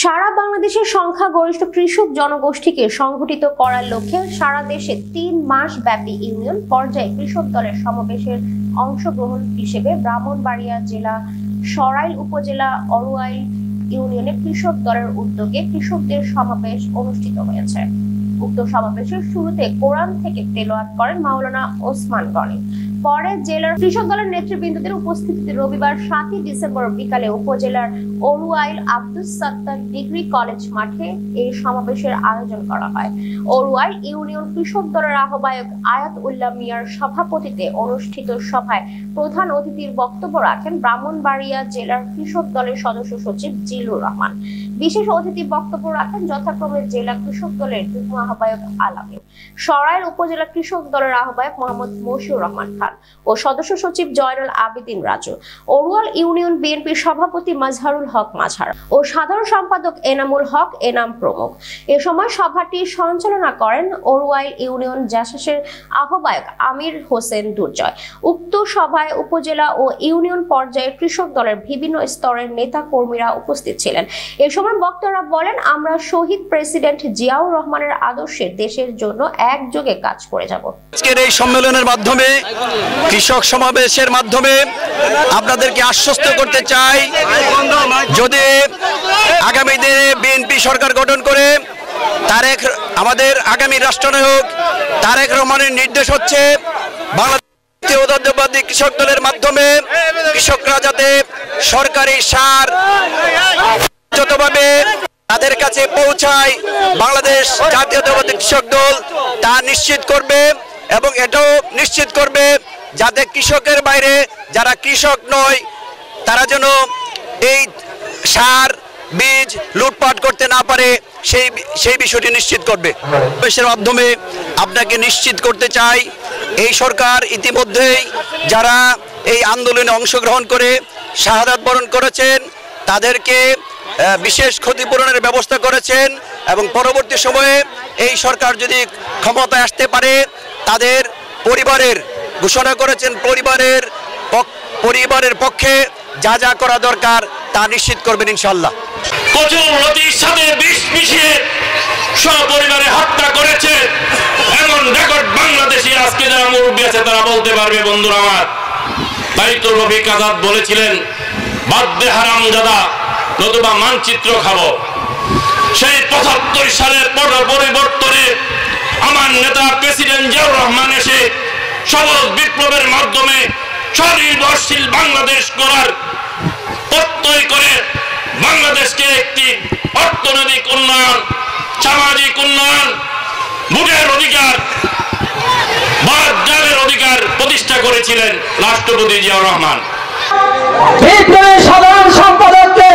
সারা বাংলাদেশের সংখ্যাগরিষ্ঠ কৃষক জনগোষ্ঠীকে সংগঠিত করার লক্ষ্যে সারা দেশে 3 মাস ব্যাপী ইউনিয়ন পর্যায়ে কৃষক দলের সমাবেশের অংশগ্রহণ হিসেবে ব্রাহ্মণবাড়িয়া জেলা সরাইল উপজেলা অরুয়াইল ইউনিয়নে কৃষক দলের উদ্যোগে কৃষকদের সমাবেশ অনুষ্ঠিত হয়েছে। উক্ত সমাবেশের শুরুতে কোরআন থেকে তেলাওয়াত করেন মাওলানা ওসমান গনি। পরে জেলার কৃষক দলের নেতৃবৃন্দদের উপস্থিতিতে রবিবার 7 ডিসেম্বর বিকালে উপজেলার অরুয়াইল আব্দুস সাত্তার ডিগ্রি কলেজ মাঠে এই সমাবেশের আয়োজন করা হয়। অরুয়াইল ইউনিয়ন কৃষক দলের আহ্বায়ক আয়াত উল্লাহ মিয়ার সভাপতিত্বে অনুষ্ঠিত সভায় প্রধান অতিথির বক্তব্য রাখেন ব্রাহ্মণবাড়িয়া জেলার কৃষক দলের সদস্য সচিব জিলুর রহমান। বিশেষ অতিথি বক্তব্য রাখেন যথাক্রমে জেলা কৃষক দলের যুগ্ম আহ্বায়ক আলামিন, সরাইল উপজেলা কৃষক দলের আহ্বায়ক মোহাম্মদ মশিউর রহমান খান ও সদস্য সচিব জয়নুল আবেদিন রাজু, অরুয়াল ইউনিয়ন বিএনপির সভাপতি মাজহারুল হক মাজহার ও সাধারণ সম্পাদক এনামুল হক এনাম প্রমুখ। এ সময় সভাটি সঞ্চালনা করেন অরুয়াইল ইউনিয়ন জাসাসের আহ্বায়ক আমির হোসেন দুর্জয়। উক্ত সভায় উপজেলা ও ইউনিয়ন পর্যায়ে কৃষক দলের বিভিন্ন স্তরের নেতা কর্মীরা উপস্থিত ছিলেন। এ সময় বক্তারা বলেন, আমরা শহীদ প্রেসিডেন্ট জিয়াউর রহমানের আদর্শে দেশের জন্য একযোগে কাজ করে যাব। আজকের এই সম্মেলনের মাধ্যমে কৃষক সমাবেশের মাধ্যমে আপনাদেরকে আশ্বস্ত করতে চাই, যদি আগামী দিনে বিএনপি সরকার গঠন করে আমাদের আগামী রাষ্ট্রনায়ক তারেক রহমানের নির্দেশ হচ্ছে বাংলাদেশ জাতীয়তাবাদী কৃষক দলের মাধ্যমে কৃষকরা যাতে সরকারি সার যতভাবে তাদের কাছে পৌঁছায় বাংলাদেশ জাতীয়তাবাদী কৃষক দল তা নিশ্চিত করবে এবং এটাও নিশ্চিত করবে যাতে কৃষকের বাইরে যারা কৃষক নয় তারা যেন এই সার বীজ লুটপাট করতে না পারে সেই বিষয়টি নিশ্চিত করবে। দেশের মাধ্যমে আপনাকে নিশ্চিত করতে চাই, এই সরকার ইতিমধ্যেই যারা এই আন্দোলনে অংশগ্রহণ করে শাহাদাত বরণ করেছেন তাদেরকে বিশেষ ক্ষতিপূরণের ব্যবস্থা করেছেন এবং পরবর্তী সময়ে এই সরকার যদি ক্ষমতায় আসতে পারে তাদের পরিবারের ঘোষণা করেছেন, পরিবারের পক্ষে যা যা করা দরকার তা নিশ্চিত করবেন ইনশাআল্লাহ। কচুর নদীর সাথে বিষ মিশিয়ে সপরিবারে হত্যা করেছে এমন রেকর্ড বাংলাদেশে আজকে যারা মুরব্বী আছে তারা বলতে পারবে। বন্ধুরা আমার, তাই তো রফিক আজাদ বলেছিলেন, বাদ্যে হারামজাদা নতুবা মানচিত্র খাবো। সেই ৭৫ সালের পরিবর্তনে আমার নেতা প্রেসিডেন্ট জিয়াউর রহমান এসে সবল বিপ্লবের মাধ্যমে স্বনির্ভরশীল বাংলাদেশ করার প্রত্যয় করে বাংলাদেশকে একটি অর্থনৈতিক উন্নয়ন, সামাজিক উন্নয়ন, ভোটের অধিকার, বাদ জালের অধিকার প্রতিষ্ঠা করেছিলেন রাষ্ট্রপতি জিয়াউর রহমান। সাধারণ সম্পাদককে